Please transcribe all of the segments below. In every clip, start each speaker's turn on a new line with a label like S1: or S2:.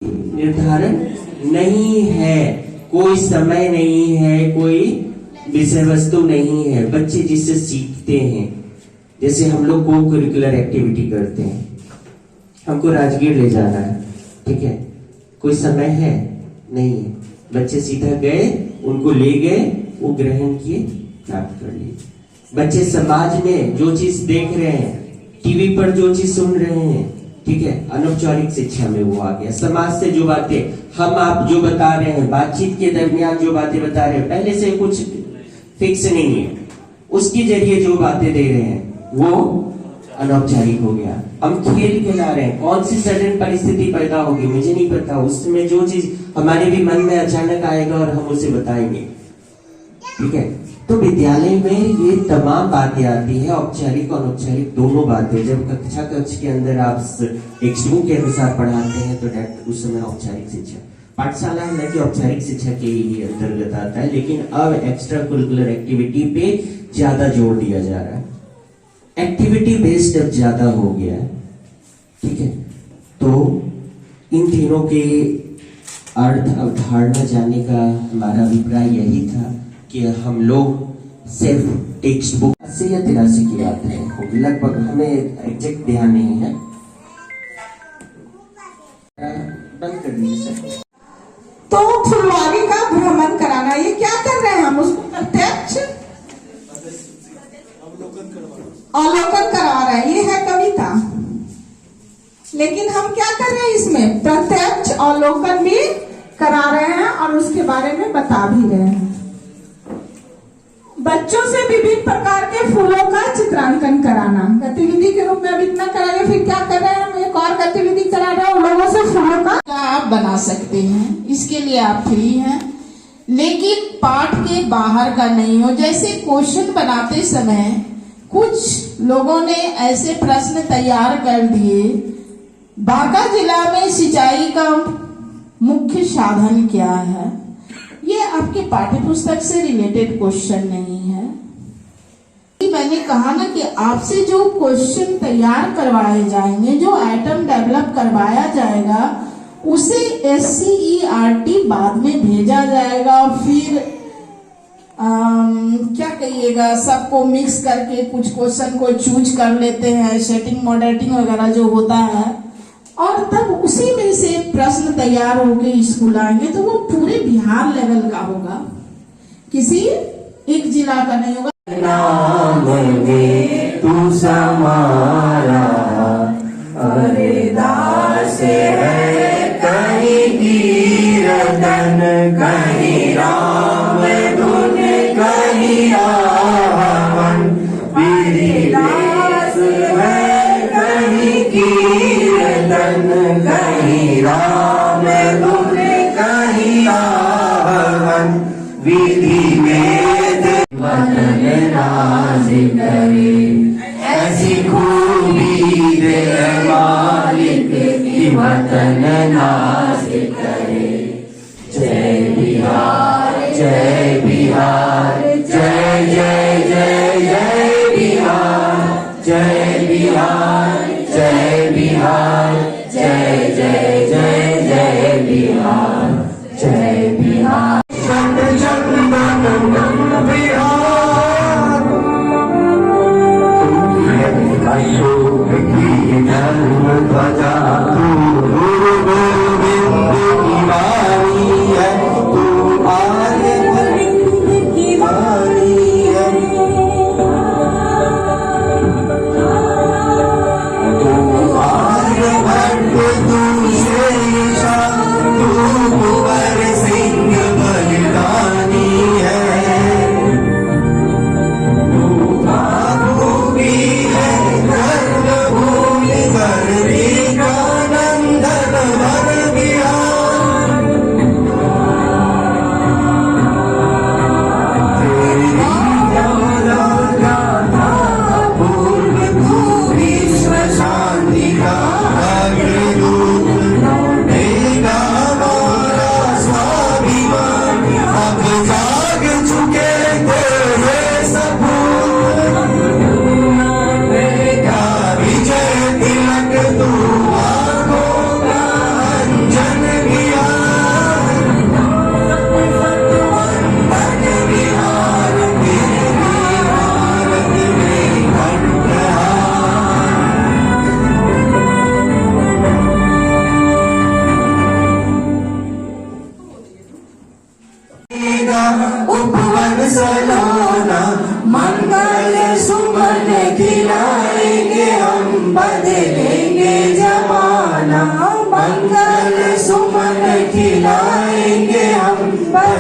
S1: निर्धारण नहीं है, कोई समय नहीं है, कोई विषय वस्तु नहीं है। बच्चे जिससे सीखते हैं, जैसे हम लोग को करिकुलर एक्टिविटी करते हैं, हमको राजगीर ले जाना है, ठीक है, कोई समय है नहीं है, बच्चे सीधा गए, उनको ले गए, वो ग्रहण किए, प्राप्त कर लिए। बच्चे समाज में जो चीज देख रहे हैं, टीवी पर जो चीज सुन रहे हैं, ठीक है, अनौपचारिक शिक्षा में वो आ गया। समाज से जो बातें हम आप जो बता रहे हैं, बातचीत के दरमियान जो बातें बता रहे हैं, पहले से कुछ फिक्स नहीं है, उसके जरिए जो बातें दे रहे हैं वो अनौपचारिक हो गया। हम खेल खिला रहे हैं, कौन सी सडन परिस्थिति पैदा होगी मुझे नहीं पता, उसमें जो चीज हमारे भी मन में अचानक आएगा और हम उसे बताएंगे, ठीक है। तो विद्यालय में ये तमाम बातें आती है, औपचारिक और अनौपचारिक दोनों बातें। जब कक्ष के अंदर आप टेक्स्ट बुक के अनुसार पढ़ाते हैं तो उस समय औपचारिक शिक्षा, पाठशाला है कि औपचारिक शिक्षा के ही अंतर्गत आता है, लेकिन अब एक्स्ट्रा करिकुलर एक्टिविटी पे ज्यादा जोर दिया जा रहा है, एक्टिविटी बेस्ड अब ज्यादा हो गया है, ठीक है। तो इन तीनों के अर्थ अवधारणा जानने का हमारा अभिप्राय यही था कि हम लोग सिर्फ टेक्स्ट बुक 80 या 83 की बात है होगी लगभग, हमें एग्जैक्ट ध्यान नहीं है। बंद कर दीजिए।
S2: तो फुलवारी का भ्रमण कराना, ये क्या कर रहे हैं हम? उसको प्रत्यक्ष अवलोकन करवा रहे हैं, ये है कविता। लेकिन हम क्या कर रहे हैं इसमें? प्रत्यक्ष अवलोकन भी करा रहे हैं और उसके बारे में बता भी रहे हैं। बच्चों से विभिन्न प्रकार के फूलों का चित्रांकन कराना गतिविधि के रूप में अब इतना कराए, फिर क्या कर रहे हैं हम? एक और गतिविधि करा रहे हैं उन लोगों से फूलों का
S3: आप बना सकते हैं, इसके लिए आप फ्री हैं, लेकिन पाठ के बाहर का नहीं हो। जैसे क्वेश्चन बनाते समय कुछ लोगों ने ऐसे प्रश्न तैयार कर दिए, बांका जिला में सिंचाई का मुख्य साधन क्या है? ये आपके पाठ्य पुस्तक से रिलेटेड क्वेश्चन नहीं है। मैंने कहा ना कि आपसे जो क्वेश्चन तैयार करवाए जाएंगे, जो आइटम डेवलप करवाया जाएगा, उसे SCERT बाद में भेजा जाएगा। फिर क्या कहिएगा, सबको मिक्स करके कुछ क्वेश्चन को चूज कर लेते हैं, सेटिंग मॉडरेटिंग वगैरह जो होता है, और तब उसी में से प्रश्न तैयार होके स्कूल आएंगे। तो वो पूरे बिहार लेवल का होगा, किसी एक जिला का नहीं होगा।
S1: नाम में तू समारा, अरे दास है कहीं कीर्तन, कहीं राम धुन, कहीं आवन, मेरी दास है कहीं कीर्तन, कहीं राम धुन, कहीं आवन, विधि वेद वतन राज करे, ऐसी खूबी दे मालिक की वतन नाज करे। जय बिहार, जय बिहार, जय जय जय जय बिहार, जय बिहार, जय बिहार, जय जय जय जय बिहार, जय बिहार। ध्वजा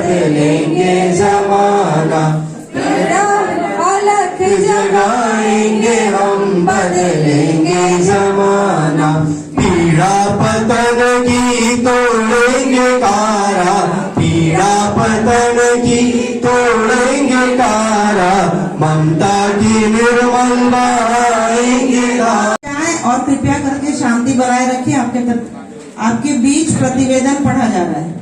S1: बदलेंगे जमाना,
S4: अलग
S1: जगाएंगे हम, बदलेंगे जमाना। पीड़ा पतन की तोड़ेंगे कारा, पीड़ा पतन की तोड़ेंगे कारा, ममता की निर्मल बनाएंगे
S5: जाएं और कृपया करके शांति बनाए रखें। आपके बीच प्रतिवेदन पढ़ा जा रहा है।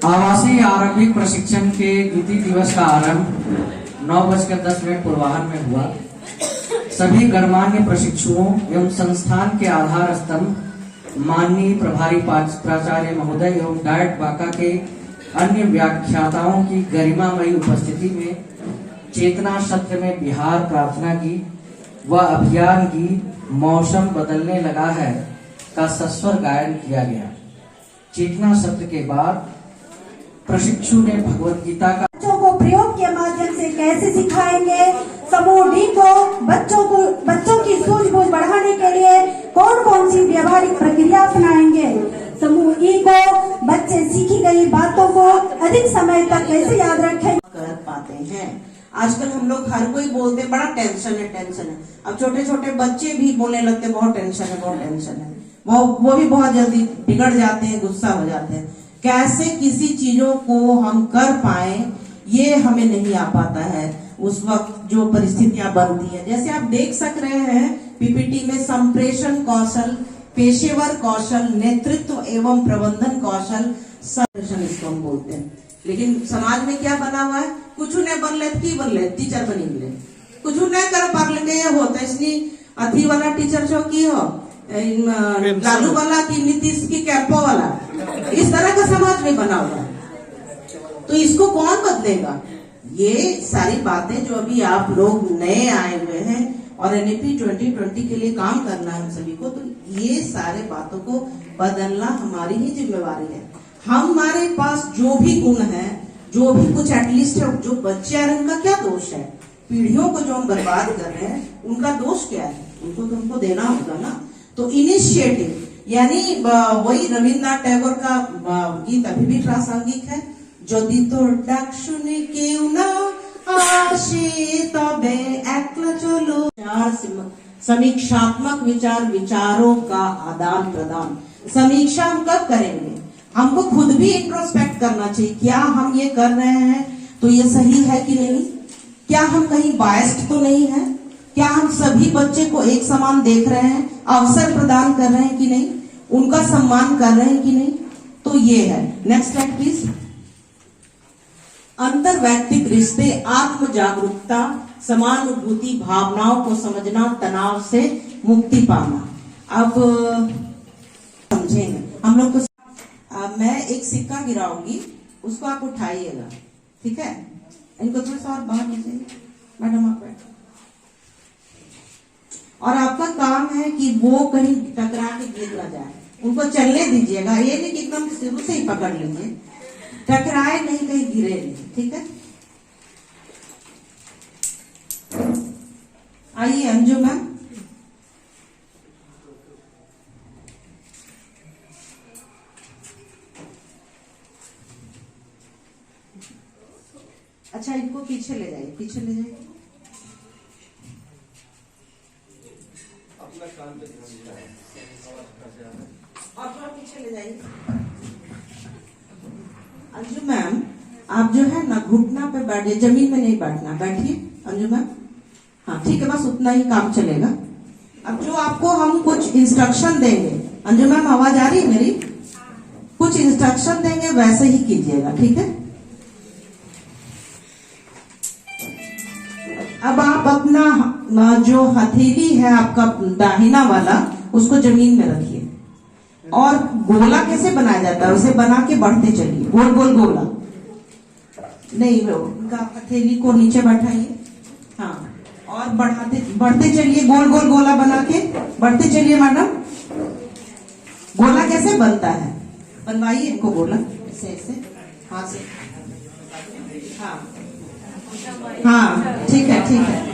S6: आवासीय आरंभिक प्रशिक्षण के द्वितीय दिवस का आरंभ 9:10 पूर्वाह्न में हुआ। सभी गणमान्य प्रशिक्षुओं एवं संस्थान के आधार स्तंभ माननीय प्रभारी प्राचार्य महोदय एवं डायट बांका के अन्य व्याख्याताओं की गरिमामयी उपस्थिति में चेतना सत्र में बिहार प्रार्थना की व अभियान की मौसम बदलने लगा है का सस्वर गायन किया गया। चेतना सत्र के बाद प्रशिक्षु ने भगवत गीता का
S4: बच्चों को प्रयोग के माध्यम से कैसे सिखाएंगे, समूह डी को बच्चों की सूझबूझ बढ़ाने के लिए कौन कौन सी व्यवहारिक प्रक्रिया अपनाएंगे, समूह ई को बच्चे सीखी गई बातों को अधिक समय तक कैसे याद रखेंगे।
S5: कर पाते हैं। आजकल हम लोग हर कोई बोलते हैं बड़ा टेंशन है, टेंशन है। अब छोटे छोटे बच्चे भी बोलने लगते हैं बहुत टेंशन है, बहुत टेंशन है। वो भी बहुत जल्दी बिगड़ जाते हैं, गुस्सा हो जाते हैं। कैसे किसी चीजों को हम कर पाए ये हमें नहीं आ पाता है उस वक्त जो परिस्थितियां बनती है। जैसे आप देख सक रहे हैं पीपीटी में संप्रेषण कौशल, पेशेवर कौशल, नेतृत्व एवं प्रबंधन कौशल, संप्रेषण इसको हम बोलते हैं। लेकिन समाज में क्या बना हुआ है, कुछ ने बन ले की बन ले टीचर बनी ले, कुछ ने कर पार ले ये होता है। इसलिए अथी वाला टीचर जो की हो लालू वाला की नीतीश की कैंपो वाला, इस तरह का समाज में बना हुआ है। तो इसको कौन बदलेगा? ये सारी बातें जो अभी आप लोग नए आए हुए हैं और एनईपी 2020 के लिए काम करना है हम सभी को, तो ये सारे बातों को बदलना हमारी ही जिम्मेवारी है। हमारे पास जो भी गुण है, जो भी कुछ एटलीस्ट है, जो बच्चे हैं उनका क्या दोष है? पीढ़ियों को जो हम बर्बाद कर रहे हैं उनका दोष क्या है? उनको तो हमको देना होगा ना। तो इनिशिएटिव यानी वही रविन्द्रनाथ टैगोर का गीत अभी भी प्रासंगिक है, যদি তোর ডাক শুনে কেউ না আসে তবে একলা চলো। समीक्षात्मक विचारों का आदान प्रदान। समीक्षा हम कब करेंगे? हमको खुद भी इंट्रोस्पेक्ट करना चाहिए, क्या हम ये कर रहे हैं तो ये सही है कि नहीं, क्या हम कहीं बायस्ड तो नहीं है, क्या हम सभी बच्चे को एक समान देख रहे हैं, अवसर प्रदान कर रहे हैं कि नहीं, उनका सम्मान कर रहे हैं कि नहीं। तो ये है। Next slide please. अंतरवैयक्तिक रिश्ते, आत्म जागरूकता, समानुभूति, भावनाओं को समझना, तनाव से मुक्ति पाना। अब समझेंगे हम लोग को। मैं एक सिक्का गिराऊंगी, उसको आप उठाइएगा, ठीक है? इनको थोड़ा सा और बाहर लीजिए मैडम, आप बैठो। और आपका काम है कि वो कहीं टकरा के गिर ना जाए, उनको चलने दीजिएगा। ये नहीं कि एकदम शुरू से ही पकड़ लीजिए, टकराए नहीं, कहीं गिरे नहीं, ठीक है? आइए अंजू मैम। अच्छा, इनको पीछे ले जाइए, पीछे ले जाइए। अपना काम पे ध्यान दीजिए और थोड़ा पीछे ले जाइए। अंजू मैम, आप जो है ना घुटना पे बैठिए, जमीन में नहीं बैठना, बैठिए अंजू मैम। हाँ ठीक है, बस उतना ही काम चलेगा। अब जो आपको हम कुछ इंस्ट्रक्शन देंगे, अंजू मैम आवाज आ रही है मेरी? कुछ इंस्ट्रक्शन देंगे वैसे ही कीजिएगा, ठीक है? अब आप अपना जो हथेली है आपका दाहिना वाला, उसको जमीन में रखिए। और गोला कैसे बनाया जाता है, उसे बना के बढ़ते चलिए, गोल गोल गोला नहीं, उनका हथेली को नीचे बैठाइए। हाँ, और बढ़ते चलिए, गोल गोल गोला बना के बढ़ते चलिए। मैडम, गोला कैसे बनता है? बनवाइए इनको गोला, ऐसे हाथ से। हाँ हाँ, ठीक है ठीक है।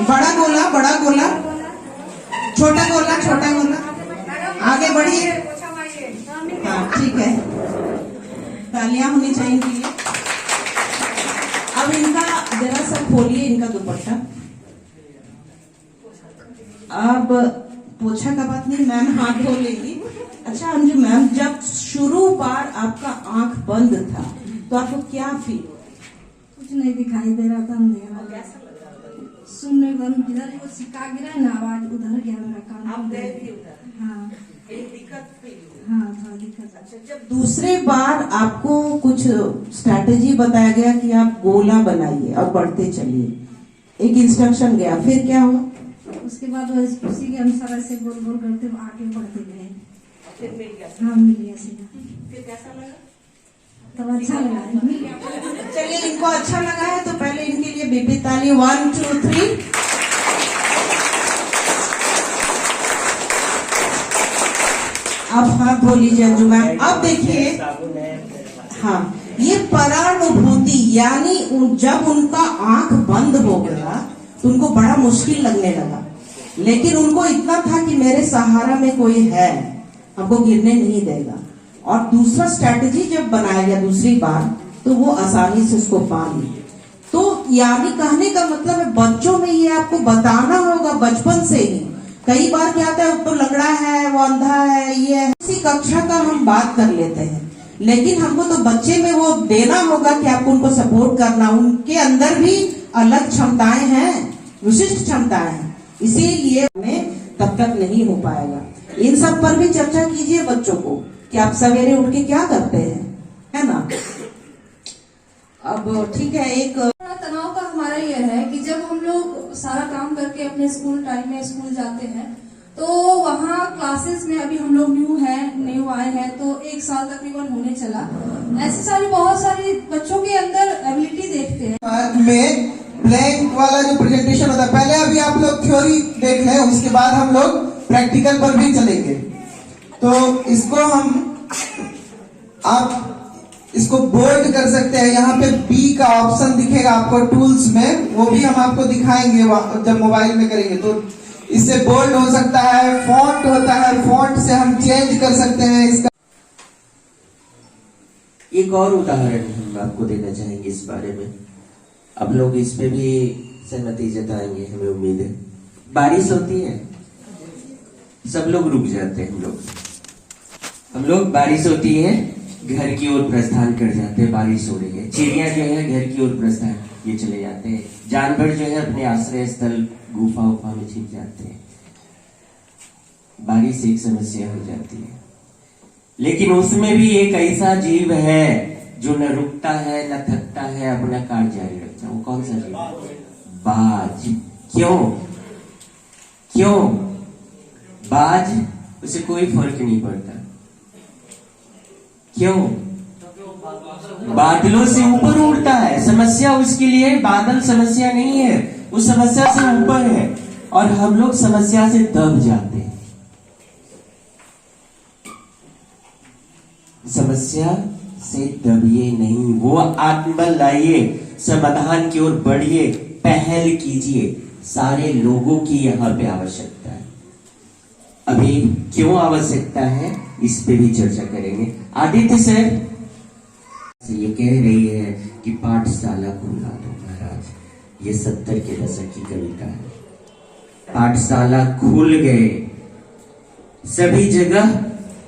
S5: बड़ा गोला, बड़ा गोला, छोटा गोला, छोटा गोला, आगे बढ़िए। हाँ है, तालियां होनी चाहिए इनके लिए। अब इनका जरा सा खोलिए इनका दुपट्टा। अब पोछा का बात नहीं, मैम हाथ धो लेंगी। अच्छा अंजू मैम, जब शुरू बार आपका आंख बंद था तो आपको क्या फील?
S4: कुछ नहीं दिखाई दे रहा था, अंधेरा सुनने को जिधर वो सिक्का गिरा है ना, आवाज उधर गया मेरा कान।
S5: आप गए थे उधर?
S4: हाँ
S5: दिक्कत फील?
S4: हाँ थोड़ा दिक्कत।
S5: अच्छा, जब दूसरे बार आपको कुछ स्ट्रैटेजी बताया गया कि आप गोला बनाइए और बढ़ते चलिए, एक इंस्ट्रक्शन गया, फिर क्या हुआ?
S4: उसके बाद वो उसी के अनुसार ऐसे गोल गोल करते हुए आगे बढ़ते गए।
S5: फिर मिल गया?
S4: हाँ मिल गया सीधा।
S5: फिर कैसा लगा?
S4: तब अच्छा लगा, मिल गया।
S5: चलिए, इनको अच्छा लगा है तो पहले इनके लिए बीबी ताली। 1 2 3। अब हाथ धो लीजिए अंजू मैम। अब देखिए, हाँ, ये परानुभूति, यानी जब उनका आंख बंद हो गया तो उनको बड़ा मुश्किल लगने लगा, लेकिन उनको इतना था कि मेरे सहारा में कोई है, हमको गिरने नहीं देगा। और दूसरा स्ट्रैटेजी जब बनाया गया दूसरी बार, तो वो आसानी से उसको पा ली। तो यानी कहने का मतलब है, बच्चों में ये आपको बताना होगा बचपन से ही। कई बार क्या होता है, तो लंगड़ा है, वो अंधा है, ये है। इसी कक्षा का हम बात कर लेते हैं, लेकिन हमको तो बच्चे में वो देना होगा कि आपको उनको सपोर्ट करना। उनके अंदर भी अलग क्षमताएं हैं, विशिष्ट क्षमताएं हैं, इसीलिए हमें तब तक नहीं हो पाएगा। इन सब पर भी चर्चा कीजिए बच्चों को कि आप सवेरे उठ के क्या करते हैं, है ना। अब ठीक है, एक
S7: तनाव का हमारा यह है कि जब हम लोग सारा काम करके अपने स्कूल टाइम में स्कूल जाते हैं, तो वहाँ क्लासेस में अभी हम लोग न्यू आए हैं, तो 1 साल तकरीबन होने चला। ऐसी सारी बहुत सारी बच्चों के अंदर एबिलिटी देखते हैं।
S8: में ब्लैंक वाला जो प्रेजेंटेशन होता है, पहले अभी आप लोग थ्योरी देख लें, उसके बाद हम लोग प्रैक्टिकल पर भी चलेंगे। तो इसको आप इसको बोल्ड कर सकते हैं। यहाँ पे बी का ऑप्शन दिखेगा आपको टूल्स में, वो भी हम आपको दिखाएंगे जब मोबाइल में करेंगे। तो इससे बोल्ड हो सकता है, फॉन्ट होता है, फॉन्ट से हम चेंज कर सकते हैं इसका।
S1: एक और उदाहरण हम आपको देना चाहेंगे इस बारे में, आप लोग इस पे भी सहमति जताएंगे, हमें उम्मीद है। बारिश होती है, सब लोग रुक जाते हैं। हम लोग बारिश होती है, घर की ओर प्रस्थान कर जाते हैं। बारिश हो रही है, चिड़िया जो है घर की ओर प्रस्थान ये चले जाते हैं, जानवर जो है अपने आश्रय स्थल गुफा उफा में छिप जाते हैं। बारिश एक समस्या हो जाती है, लेकिन उसमें भी एक ऐसा जीव है जो न रुकता है न थकता है, अपना कार्य जारी रखता है। वो कौन सा जीव? बाज। क्यों? बाज, उसे कोई फर्क नहीं पड़ता। क्यों? बादलों से ऊपर उड़ता है। समस्या उसके लिए बादल समस्या नहीं है, उस समस्या से ऊपर है, और हम लोग समस्या से दब जाते हैं। समस्या से दबिए नहीं, वो आत्मबल लाइए, समाधान की ओर बढ़िए, पहल कीजिए। सारे लोगों की यहाँ पे आवश्यकता है। अभी क्यों आवश्यकता है इस पे भी चर्चा करेंगे। आदित्य सर ये कह रही है कि पाठशाला खुला दो महाराज। ये 70 के दशक की कविता है। पाठशाला खुल गए, सभी जगह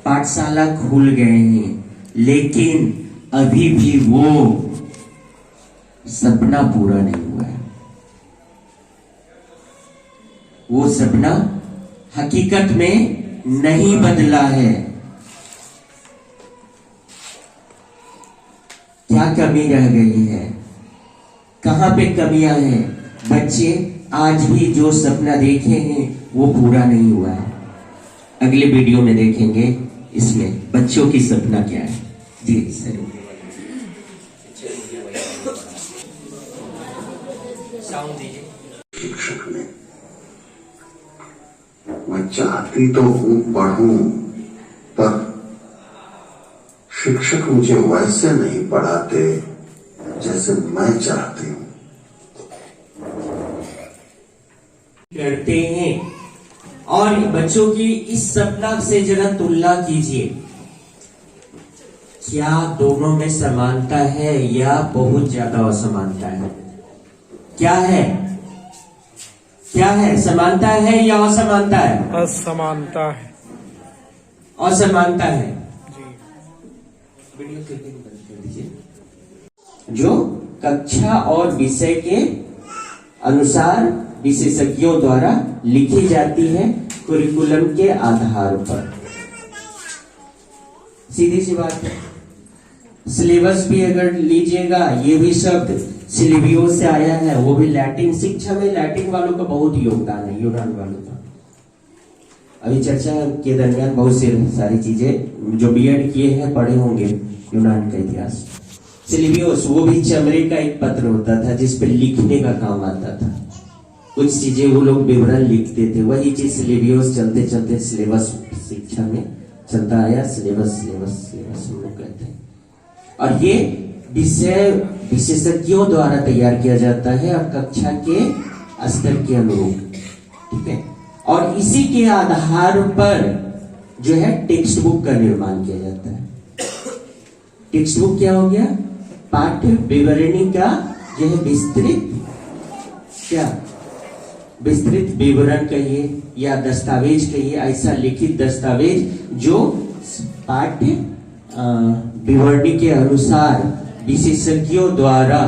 S1: पाठशाला खुल गए हैं, लेकिन अभी भी वो सपना पूरा नहीं हुआ है। वो सपना हकीकत में नहीं बदला है। क्या कमी रह गई है, कहां पे कमियां हैं? बच्चे आज भी जो सपना देखे हैं वो पूरा नहीं हुआ है। अगले वीडियो में देखेंगे इसमें बच्चों की सपना क्या है। जी सर,
S9: शिक्षक ने, मैं चाहती तो हूं पढ़ूं, पर शिक्षक मुझे वैसे नहीं पढ़ाते जैसे मैं चाहती हूं।
S1: करते हैं, और बच्चों की इस सपना से जरा तुलना कीजिए। क्या दोनों में समानता है या बहुत ज्यादा असमानता है? क्या है? क्या है? समानता है या असमानता है?
S10: असमानता है।
S1: असमानता है। जो कक्षा और विषय के अनुसार विशेषज्ञों द्वारा लिखी जाती है कुरिकुलम के आधार पर। सीधी सी बात है। सिलेबस भी अगर लीजिएगा, ये भी शब्द सिलेबियो से आया है, वो भी लैटिन। शिक्षा में लैटिन वालों का बहुत योगदान है, यूनान वालों का। अभी चर्चा के दरमियान बहुत सी सारी चीजें जो बीएड किए हैं पढ़े होंगे यूनान का इतिहास। सिलेबियोस वो भी चमड़े का एक पत्र होता था जिस पे लिखने का काम आता था। कुछ चीजें वो लोग विवरण लिखते थे, वही चीज सिलेबियोस चलते चलते सिलेबस शिक्षा में चलता आया। सिलेबस हम लोग कहते हैं। और ये विषय विशेषज्ञों द्वारा तैयार किया जाता है और कक्षा के स्तर के अनुरूप, ठीक है। और इसी के आधार पर जो है टेक्स्ट बुक का निर्माण किया जाता है। टेक्स्ट बुक क्या हो गया? पाठ्य विवरणी का जो है विस्तृत विवरण कहिए या दस्तावेज कहिए, ऐसा लिखित दस्तावेज जो पाठ्य विवरणी के अनुसार विशेषज्ञों द्वारा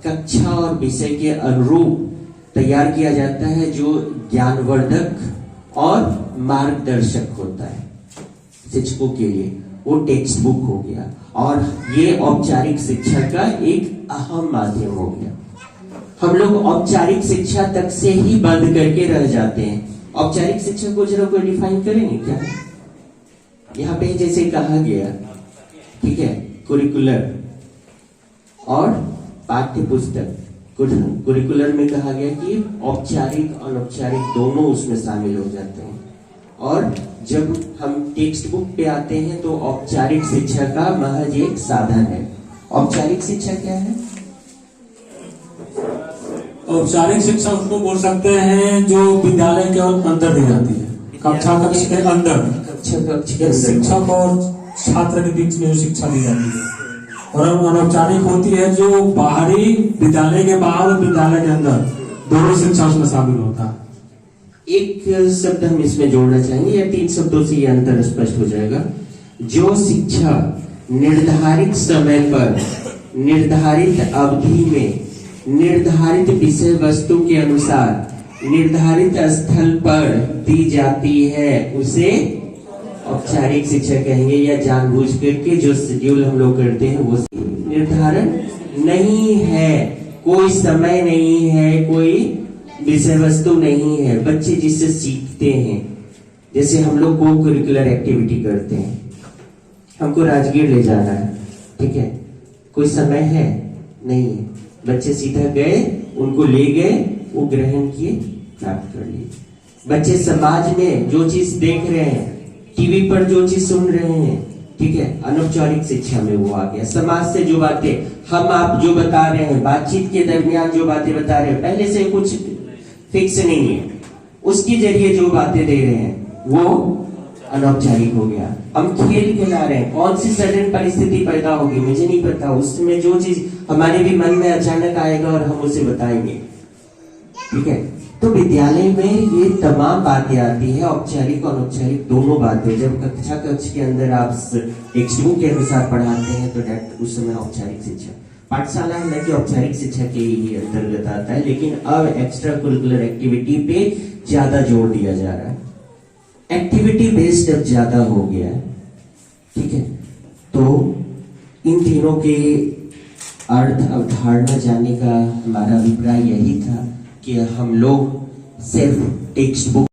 S1: कक्षा और विषय के अनुरूप तैयार किया जाता है, जो ज्ञानवर्धक और मार्गदर्शक होता है शिक्षकों के लिए। वो टेक्स्ट बुक हो गया और ये औपचारिक शिक्षा का एक अहम माध्यम हो गया। हम लोग औपचारिक शिक्षा तक से ही बंद करके रह जाते हैं। औपचारिक शिक्षा को जरा कोई डिफाइन करेंगे क्या? यहाँ पे जैसे कहा गया, ठीक है, कुरिकुलर और पाठ्य पुस्तक। कुरिकुलर में कहा गया कि औपचारिक अनौपचारिक दोनों उसमें शामिल हो जाते हैं। और जब हम टेक्स्ट बुक पे आते हैं तो औपचारिक शिक्षा का महज एक साधन है। औपचारिक शिक्षा क्या है?
S10: औपचारिक शिक्षा उसको बोल सकते हैं जो विद्यालय के अंदर दी जाती है, कक्षा कक्ष के अंदर,
S1: कक्षा कक्ष के अंदर
S10: शिक्षक और छात्र के बीच में जो शिक्षा दी जाती है। और अनौपचारिक होती है जो बाहरी, विद्यालय के बाहर और विद्यालय के अंदर दोनों शिक्षा उसमें शामिल होता है।
S1: एक शब्द हम इसमें जोड़ना चाहेंगे या 3 शब्दों से ये अंतर स्पष्ट हो जाएगा। जो शिक्षा निर्धारित समय पर, निर्धारित अवधि में, निर्धारित विषय वस्तु के अनुसार, निर्धारित स्थल पर दी जाती है, उसे औपचारिक शिक्षा कहेंगे। या जानबूझ करके जो शेड्यूल हम लोग करते हैं वो निर्धारण नहीं है, कोई समय नहीं है, कोई विषय वस्तु नहीं है। बच्चे जिससे सीखते हैं, जैसे हम लोग को करिकुलर एक्टिविटी करते हैं, हमको राजगीर ले जाना है, ठीक है, कोई समय है नहीं है। बच्चे सीधा गए, उनको ले गए, वो ग्रहण किए, प्राप्त कर लिए। बच्चे समाज में जो चीज देख रहे हैं, टीवी पर जो चीज सुन रहे हैं, ठीक है, अनौपचारिक शिक्षा में वो आ गया। समाज से जो बातें हम आप जो बता रहे हैं, बातचीत के दरमियान जो बातें बता रहे हैं, पहले से कुछ फिक्स नहीं है, उसके जरिए जो बातें दे रहे हैं वो अनौपचारिक हो गया। हम खेल खिला रहे हैं, कौन सी सडन परिस्थिति पैदा होगी मुझे नहीं पता, उसमें जो चीज हमारे भी मन में अचानक आएगा और हम उसे बताएंगे, ठीक है। तो विद्यालय में ये तमाम बातें आती है, औपचारिक और अनौपचारिक दोनों बातें। जब कक्षा कक्ष के अंदर आप टेक्स्ट बुक के अनुसार पढ़ाते हैं तो उस समय औपचारिक शिक्षा, पाठशाला हालांकि औपचारिक शिक्षा के ही अंतर्गत आता है, लेकिन अब एक्स्ट्रा करिकुलर एक्टिविटी पे ज्यादा जोर दिया जा रहा है। एक्टिविटी बेस्ड अब ज्यादा हो गया है, ठीक है। तो इन तीनों के अर्थ अवधारणा जानने का हमारा अभिप्राय यही था कि हम लोग सिर्फ टेक्स्ट बुक